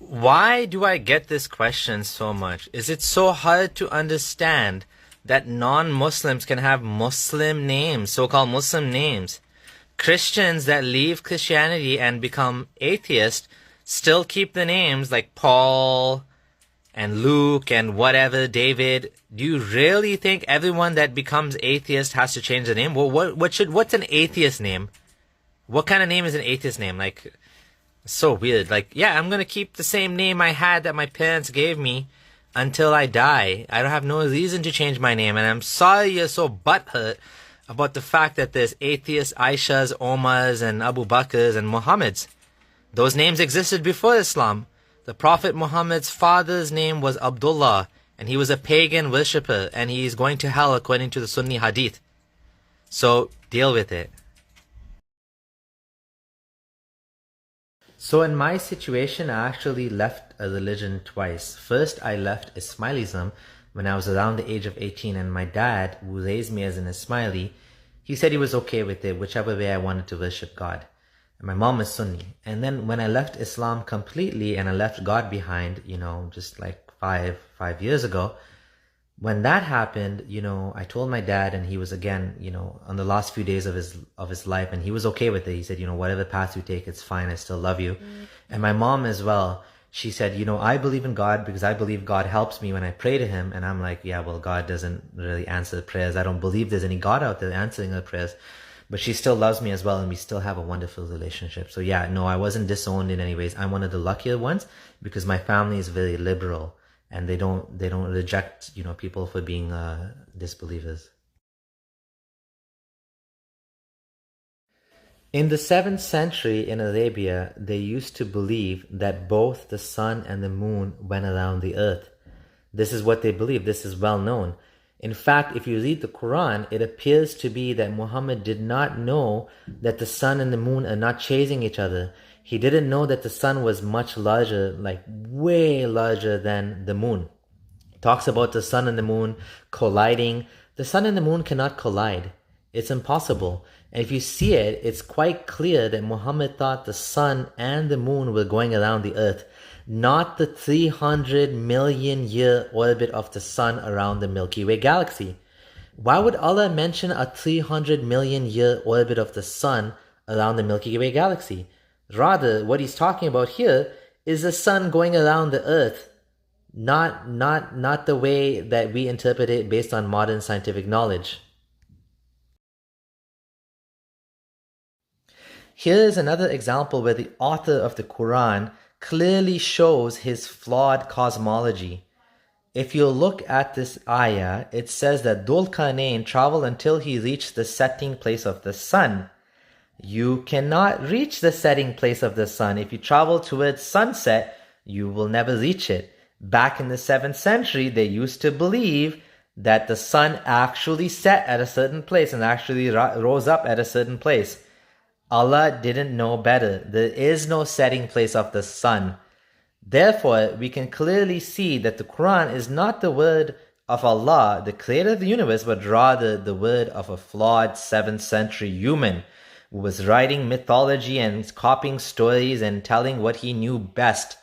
Why do I get this question so much? Is it so hard to understand that non-Muslims can have Muslim names, so-called Muslim names? Christians that leave Christianity and become atheist still keep the names like Paul and Luke and whatever, David. Do you really think everyone that becomes atheist has to change the name? Well, what's an atheist name? What kind of name is an atheist name? Like, so weird. Like, yeah, I'm gonna keep the same name I had that my parents gave me until I die. I don't have no reason to change my name, and I'm sorry you're so butthurt about the fact that there's atheist Aishas, Omars, and Abu Bakrs and Muhammads. Those names existed before Islam. The Prophet Muhammad's father's name was Abdullah, and he was a pagan worshipper, and he's going to hell according to the Sunni Hadith. So, deal with it. So in my situation, I actually left a religion twice. First, I left Ismailism when I was around the age of 18, and my dad, who raised me as an Ismaili, he said he was okay with it, whichever way I wanted to worship God. And my mom is Sunni. And then when I left Islam completely and I left God behind, just like five years ago, when that happened, I told my dad, and he was again, on the last few days of his life, and he was okay with it. He said, whatever path you take, it's fine. I still love you. And my mom as well, she said, I believe in God because I believe God helps me when I pray to him. And I'm like, yeah, well, God doesn't really answer prayers. I don't believe there's any God out there answering her prayers. But she still loves me as well, and we still have a wonderful relationship. So yeah, no, I wasn't disowned in any ways. I'm one of the luckier ones because my family is very liberal. And they don't reject, people for being disbelievers. In the 7th century in Arabia, they used to believe that both the sun and the moon went around the earth. This is what they believe. This is well known. In fact, if you read the Quran, it appears to be that Muhammad did not know that the sun and the moon are not chasing each other. He didn't know that the sun was much larger, like way larger than the moon. It talks about the sun and the moon colliding. The sun and the moon cannot collide. It's impossible. And if you see it, it's quite clear that Muhammad thought the sun and the moon were going around the earth, not the 300 million year orbit of the sun around the Milky Way galaxy. Why would Allah mention a 300 million year orbit of the sun around the Milky Way galaxy? Rather, what he's talking about here is the sun going around the earth, not the way that we interpret it based on modern scientific knowledge. Here is another example where the author of the Quran clearly shows his flawed cosmology. If you look at this ayah, it says that Dhul Qarnayn traveled until he reached the setting place of the sun. You cannot reach the setting place of the sun. If you travel towards sunset, you will never reach it. Back in the 7th century, they used to believe that the sun actually set at a certain place and actually rose up at a certain place. Allah didn't know better. There is no setting place of the sun. Therefore, we can clearly see that the Quran is not the word of Allah, the creator of the universe, but rather the word of a flawed 7th century human who was writing mythology and copying stories and telling what he knew best.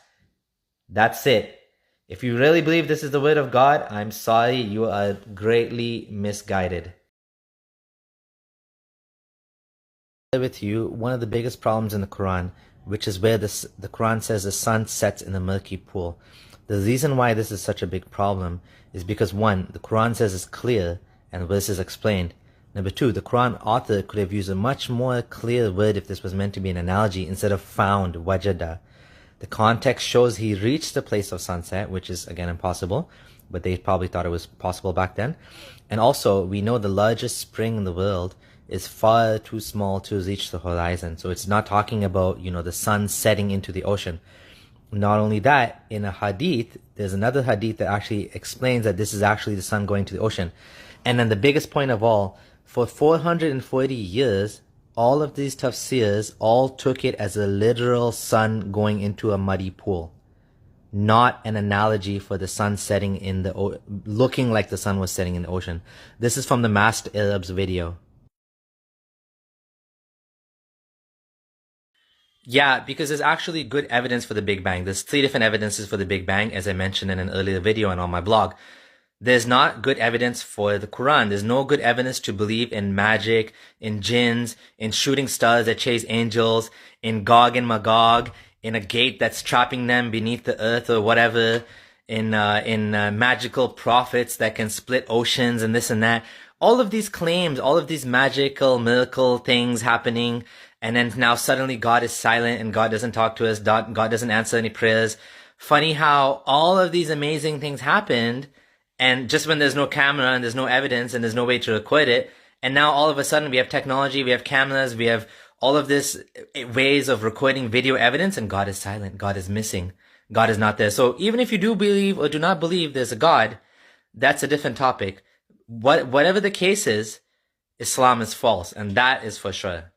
That's it. If you really believe this is the word of God, I'm sorry, you are greatly misguided. With you, one of the biggest problems in the Quran, which is where the Quran says the sun sets in the murky pool. The reason why this is such a big problem is because 1, the Quran says it's clear and verses explained. Number 2, the Quran author could have used a much more clear word if this was meant to be an analogy instead of found, wajada. The context shows he reached the place of sunset, which is again impossible, but they probably thought it was possible back then. And also, we know the largest spring in the world is far too small to reach the horizon. So it's not talking about, the sun setting into the ocean. Not only that, in a hadith, there's another hadith that actually explains that this is actually the sun going to the ocean. And then the biggest point of all, for 440 years, all of these tafsirs all took it as a literal sun going into a muddy pool. Not an analogy for the sun setting in the looking like the sun was setting in the ocean. This is from the Masked Arab's video. Yeah, because there's actually good evidence for the Big Bang. There's three different evidences for the Big Bang, as I mentioned in an earlier video and on my blog. There's not good evidence for the Quran. There's no good evidence to believe in magic, in jinns, in shooting stars that chase angels, in Gog and Magog, in a gate that's trapping them beneath the earth or whatever, in magical prophets that can split oceans and this and that. All of these claims, all of these magical, miracle things happening, and then now suddenly God is silent and God doesn't talk to us, God doesn't answer any prayers. Funny how all of these amazing things happened, and just when there's no camera and there's no evidence and there's no way to record it, and now all of a sudden we have technology, we have cameras, we have all of this ways of recording video evidence, and God is silent, God is missing, God is not there. So even if you do believe or do not believe there's a God, that's a different topic. Whatever the case is, Islam is false, and that is for sure.